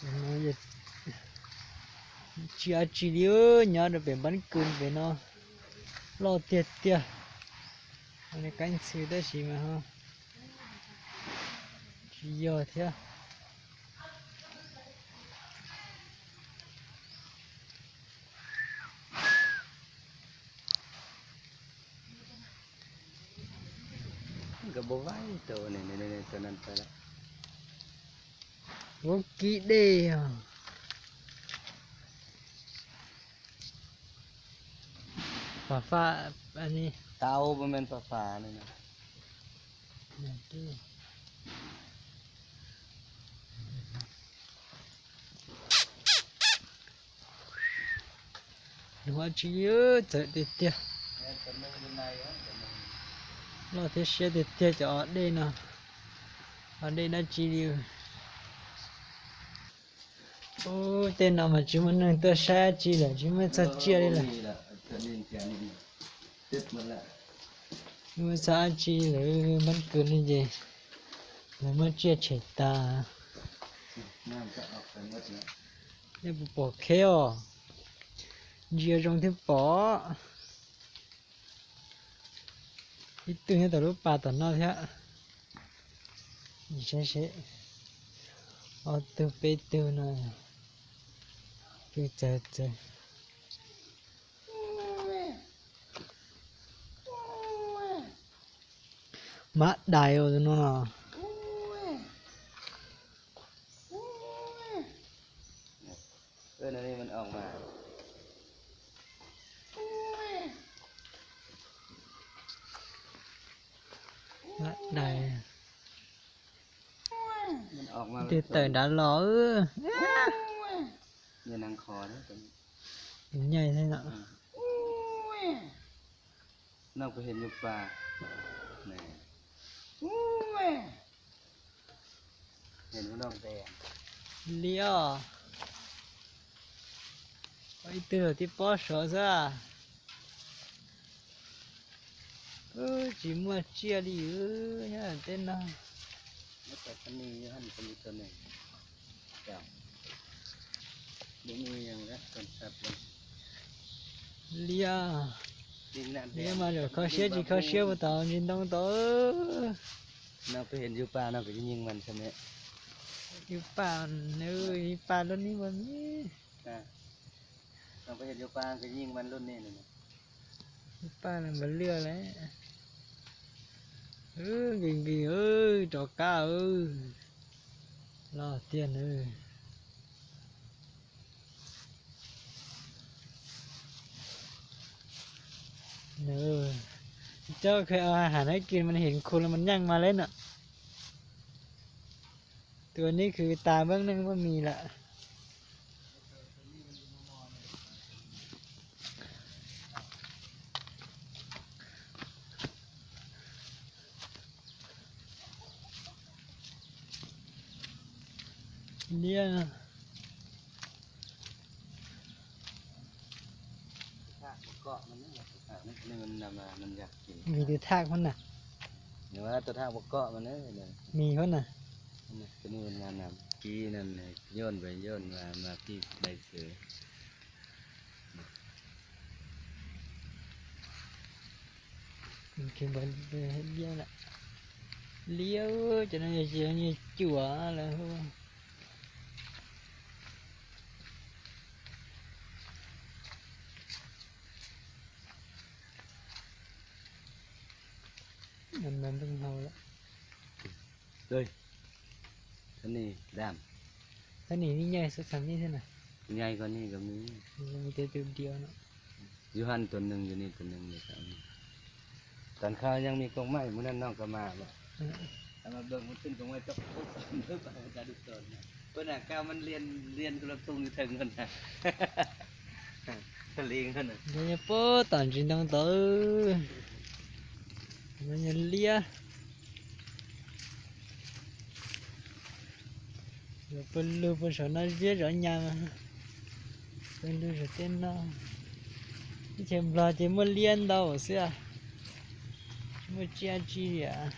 nó chia chỉ liu nhớ được về bắn cừu về nó lo tiệt tiệt này cánh sư đó gì mà ha chỉ giờ thế cái bố vái chỗ này chỗนั้นไปแล้ว vô kỹ đi pha anh đi เตาบ่แม่นฝาๆนี่นะ nó chỉ ơi chạy tiệt tiệt แม่นตัวนึงอยู่ในอ่ะตัวนึง nó thế xe tiệt tiệt cho ở đây nè ở đây nó chỉ liu ô tên nào mà chúng mình nâng tới xe chỉ là chúng mình sẽ chia đây là ตัวนี้แค่นี้ติดหมดแล้ว chúng mình sẽ chỉ là bắn cừu như vậy là mới chia chết ta น้ำก็ออกไปหมดแล้ว นี่ปอกแค่อ่ะเจียตรงที่ปอที่ตึงให้ตัวรูปปลาตัวน้อยแท้ใช่ใช่เอาตัวไปตัวหน่อยคือเจอมาได้เอาตัวน้อย อันนี้มันออกมา มาได้ มันออกมา ที่เตยđã lỏ อย่านังคอนะตัวนี้ ใหญ่ใช่ไหม น้องก็เห็นอยู่ปลานี่เห็นว่าน้องแดง เลี้ยวไปตัวที่ปอสอซะchỉ mua chia đi nhá tên nào แล้วแต่ปนีหันเป็นตัวหนึ่งเจ้าดูมีอย่างละคนสับเลย lia ดินน้ำแด lia ง mà được khó xé chỉ khó xé vào tàu nhìn đông tàu น้องก็เห็นอยู่ปลาน้องก็จะยิงมันใช่ไหม yêu pa ơi pa luôn đi mà mi น้องก็เห็นอยู่ปลาก็ยิงมันรุ่นนี้นี่นะ pa là mà lừa đấy gì ơi trò cá ơi lo tiền ơi nữa cho khiอาหารให้กินมันเห็นคนแล้วมันยั่งมาเล่นอ่ะตัวนี้คือตาเบื้องหนึงว่ามีละเนี่ย เกาะมันนี่นี่มันนำมามันอยากกิน มีตัวทากมันน่ะ เดี๋ยวว่าตัวท่าบกเกาะมันนี่เลย มีมันน่ะ ตัวนี้มันงานนำกี้นั่นเลยโยนไปโยนมาที่ใบเสือ mình kêu bệnh hết giá nè liêu cho nên như chùa là không mình tung hầu đó เลยท่านี่ด cái này như nhai sao như thế này ำใหญ่กว่านี้ก็มี มีแต่ตัวเดียวเนาะ อยู่หันตัวหนึ่งอยู่นี่ตัวหนึ่งเลยครับตอนข้าวยังมีกองไม้มื้อนั้นน้องก็มาบ่เอามาเบิ่งมันขึ้นกองไม้จกปุ๊บเพิ่นจะดูต้นเพิ่นน่ะก้าวมันเรียนกระตุ้งอยู่ถึงนั่นน่ะ ทะเลนั่นน่ะ đây là bố toàn chuyện đông tử nó nhìn lia rồi bên lưu bên sợ nó viết rõ nhà bên lưu rồi tên nó chứ lo chỉ muốn liên đâu xưa mới chia chi à